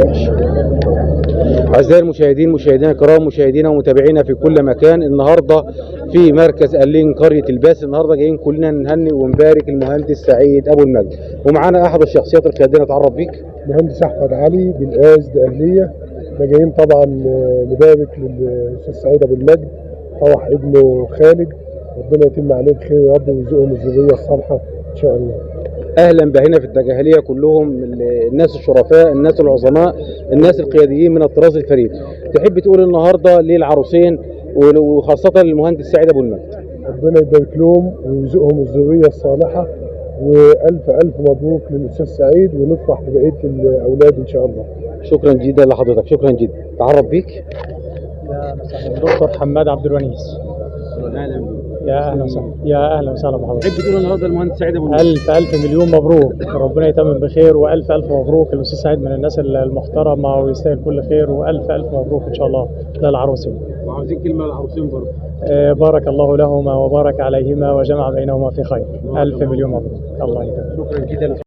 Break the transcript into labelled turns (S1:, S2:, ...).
S1: وحش.
S2: أعزائي المشاهدين، مشاهدينا الكرام، مشاهدينا ومتابعينا في كل مكان، النهارده في مركز قلين قرية الباس. النهارده جايين كلنا نهنئ ونبارك المهندس سعيد أبو المجد، ومعانا أحد الشخصيات القيادية. نتعرف بيك.
S1: مهندس احمد علي بالقاس اهليه. احنا جايين طبعا نبارك للاستاذ سعيد ابو المجد فرح ابنه خالد، ربنا يتم عليه بخير يا رب ويرزقهم الذريه الصالحه ان شاء الله.
S2: أهلا بهنا في الدجاهلية كلهم، الناس الشرفاء، الناس العظماء، الناس القياديين من الطراز الفريد. تحب تقول النهارده ليه العروسين وخاصة للمهندس سعيد أبو المجد؟
S1: ربنا يبارك لهم ويرزقهم الذريه الصالحه، والف الف مبروك للاستاذ سعيد، ونفرح ببقيه الاولاد ان شاء الله.
S2: شكرا جدا لحضرتك، شكرا جدا. تعرف بيك.
S3: يا اهلا وسهلا دكتور حماد عبد الونيس. يا اهلا وسهلا، يا اهلا وسهلا بحضرتك.
S2: تحب تقول النهارده المهندس سعيد أبو المجد؟
S3: الف مليون مبروك، ربنا يتمم بخير، والف مبروك. الاستاذ سعيد من الناس المحترمه ويستاهل كل خير، والف مبروك ان شاء الله للعروسين.
S2: وعاوزين كلمة للعروسين برضه.
S3: بارك الله لهما وبارك عليهما وجمع بينهما في خير. الف مليون مبروك، الله يتمم.
S2: شكرا جدا.